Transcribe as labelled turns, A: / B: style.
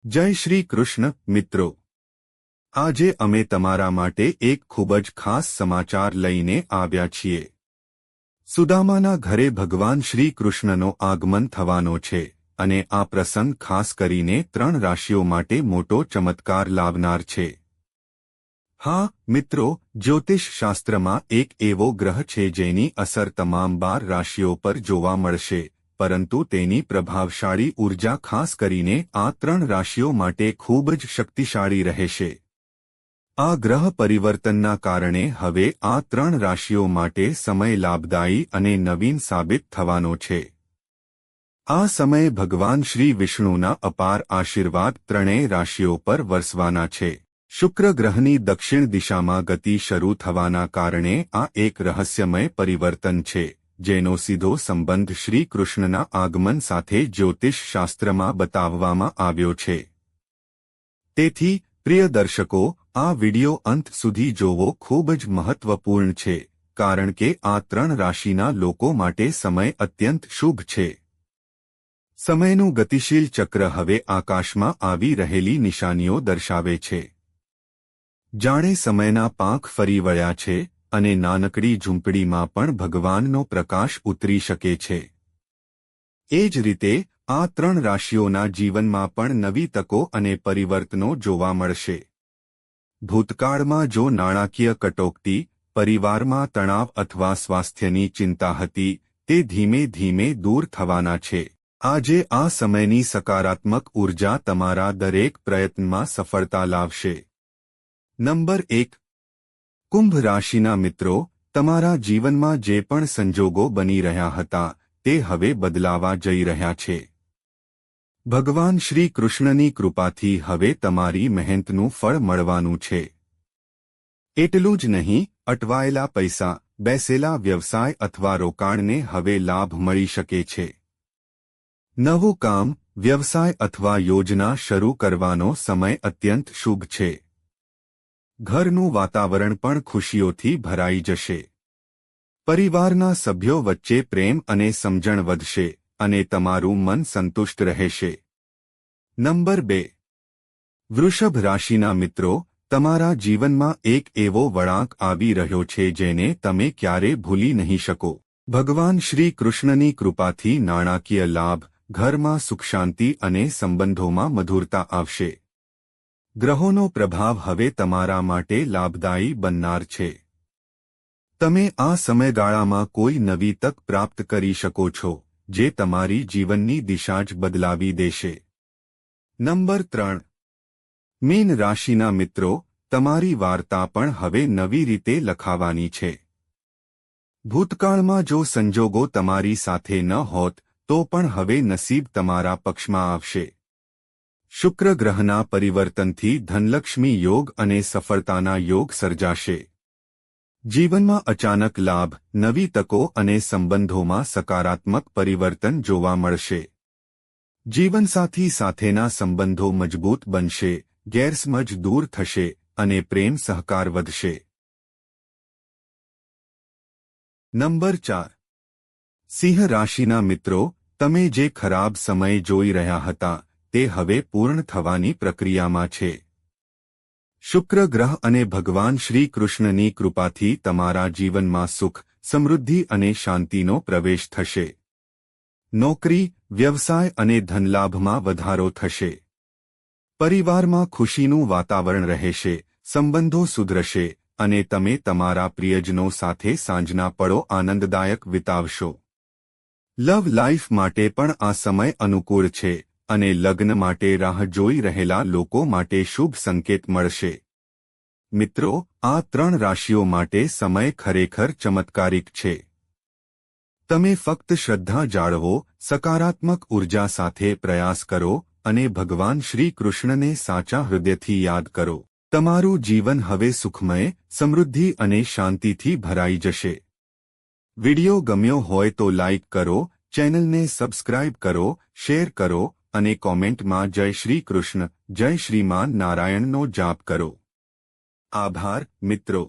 A: જય શ્રી કૃષ્ણ મિત્રો, આજે અમે તમારા માટે એક ખૂબ જ ખાસ સમાચાર લઈને આવ્યા છીએ. સુદામાના ઘરે ભગવાન શ્રી કૃષ્ણનો આગમન થવાનો છે અને આ પ્રસંગ ખાસ કરીને 3 રાશિઓ માટે મોટો ચમત્કાર લાવનાર છે. હા મિત્રો, જ્યોતિષ શાસ્ત્રમાં એક એવો ગ્રહ છે જેની અસર તમામ 12 રાશિઓ પર જોવા મળશે, પરંતુ તેની પ્રભાવશાળી ઊર્જા ખાસ કરીને આ 3 રાશિઓ માટે ખૂબ જ શક્તિશાળી રહેશે. આ ગ્રહ પરિવર્તનના કારણે હવે આ 3 રાશિઓ માટે સમય લાભદાયી અને નવીન સાબિત થવાનો છે. આ સમયે ભગવાન શ્રી વિષ્ણુના અપાર આશીર્વાદ 3 રાશિઓ પર વરસવાના છે. શુક્ર ગ્રહની દક્ષિણ દિશામાં ગતિ શરૂ થવાના કારણે આ એક રહસ્યમય પરિવર્તન છે, જેનો સીધો સંબંધ શ્રી કૃષ્ણના આગમન સાથે જ્યોતિષ શાસ્ત્રમાં બતાવવામાં આવ્યો છે. તેથી પ્રિય દર્શકો, આ વિડિયો અંત સુધી જોવો ખૂબ જ મહત્વપૂર્ણ છે, કારણ કે આ 3 રાશિના લોકો માટે સમય અત્યંત શુભ છે. સમયનું ગતિશીલ ચક્ર હવે આકાશમાં આવી રહેલી નિશાનીઓ દર્શાવે છે. જાણે સમયના પાંખ ફરી વળ્યા છે અને નાનકડી ઝૂંપડીમાં પણ ભગવાનનો પ્રકાશ ઉતરી શકે છે. એ જ રીતે આ 3 રાશિઓના જીવનમાં પણ નવી તકો અને પરિવર્તનો જોવા મળશે. ભૂતકાળમાં જો નાણાકીય કટોકટી, પરિવારમાં તણાવ અથવા સ્વાસ્થ્યની ચિંતા હતી, તે ધીમે ધીમે દૂર થવાના છે. આજે આ સમયની સકારાત્મક ઊર્જા તમારા દરેક પ્રયત્નમાં સફળતા લાવશે. નંબર 1. કુંભ રાશિના મિત્રો, તમારા જીવનમાં જે પણ સંજોગો બની રહ્યા હતા, તે હવે બદલાવા જઈ રહ્યા છે. ભગવાન શ્રી કૃષ્ણની કૃપાથી હવે તમારી મહેનતનું ફળ મળવાનું છે. એટલું જ નહીં, અટવાયેલા પૈસા, બેસેલા વ્યવસાય અથવા રોકાણને હવે લાભ મળી શકે છે. નવું કામ, વ્યવસાય અથવા યોજના શરૂ કરવાનો સમય અત્યંત શુભ છે. ઘરનું વાતાવરણ પણ ખુશીઓથી ભરાઈ જશે. પરિવારના સભ્યો વચ્ચે પ્રેમ અને સમજણ વધશે અને તમારું મન સંતુષ્ટ રહેશે. નંબર 2. વૃષભ રાશિના મિત્રો, તમારા જીવનમાં એક એવો વળાંક આવી રહ્યો છે જેને તમે ક્યારે ભૂલી નહીં શકો. ભગવાન શ્રી કૃષ્ણની કૃપાથી નાણાકીય લાભ, ઘરમાં સુખ શાંતિ અને સંબંધોમાં મધુરતા આવશે. ગ્રહોનો પ્રભાવ હવે તમારા માટે લાભદાયી બનનાર છે. તમે આ સમયગાળામાં કોઈ નવી તક પ્રાપ્ત કરી શકો છો, જે તમારી જીવનની દિશા જ બદલાવી દેશે. નંબર 3. મીન રાશિના મિત્રો, તમારી વાર્તા પણ હવે નવી રીતે લખાવાની છે. ભૂતકાળમાં જો સંજોગો તમારી સાથે ન હોત, તો પણ હવે નસીબ તમારા પક્ષમાં આવશે. શુક્ર ગ્રહના પરિવર્તનથી ધનલક્ષ્મી યોગ અને સફળતાના યોગ સર્જાશે. જીવનમાં અચાનક લાભ, નવી તકો અને સંબંધોમાં સકારાત્મક પરિવર્તન જોવા મળશે. જીવનસાથી સાથેના સંબંધો મજબૂત બનશે, ગેરસમજ દૂર થશે અને પ્રેમ સહકાર વધશે. નંબર 4. સિંહ રાશિના મિત્રો, તમે જે ખરાબ સમય જોઈ રહ્યા હતા, તે હવે પૂર્ણ થવાની પ્રક્રિયામાં છે. શુક્ર ગ્રહ અને ભગવાન શ્રી કૃષ્ણની કૃપાથી તમારા જીવનમાં સુખ, સમૃદ્ધિ અને શાંતિનો પ્રવેશ થશે. નોકરી, વ્યવસાય અને ધનલાભમાં વધારો થશે. પરિવારમાં ખુશીનું વાતાવરણ રહેશે, સંબંધો સુધરશે અને તમે તમારા પ્રિયજનો સાથે સાંજના પળો આનંદદાયક વિતાવશો. લવ લાઈફ માટે પણ આ સમય અનુકૂળ છે અને લગ્ન માટે રાહ જોઈ રહેલા લોકો માટે શુભ સંકેત મળશે. મિત્રો, આ 3 રાશિઓ માટે સમય ખરેખર ચમત્કારિક છે. તમે ફક્ત શ્રદ્ધા જાળવો, સકારાત્મક ઊર્જા સાથે પ્રયાસ કરો અને ભગવાન શ્રી કૃષ્ણને સાચા હૃદયથી યાદ કરો. તમારું જીવન હવે સુખમય, સમૃદ્ધિ અને શાંતિથી ભરાઈ જશે. વિડિયો ગમ્યો હોય તો લાઇક કરો, ચેનલને સબસ્ક્રાઇબ કરો, શેર કરો અને કોમેન્ટમાં જય શ્રી કૃષ્ણ, જય શ્રીમાન નારાયણનો જાપ કરો. આભાર મિત્રો.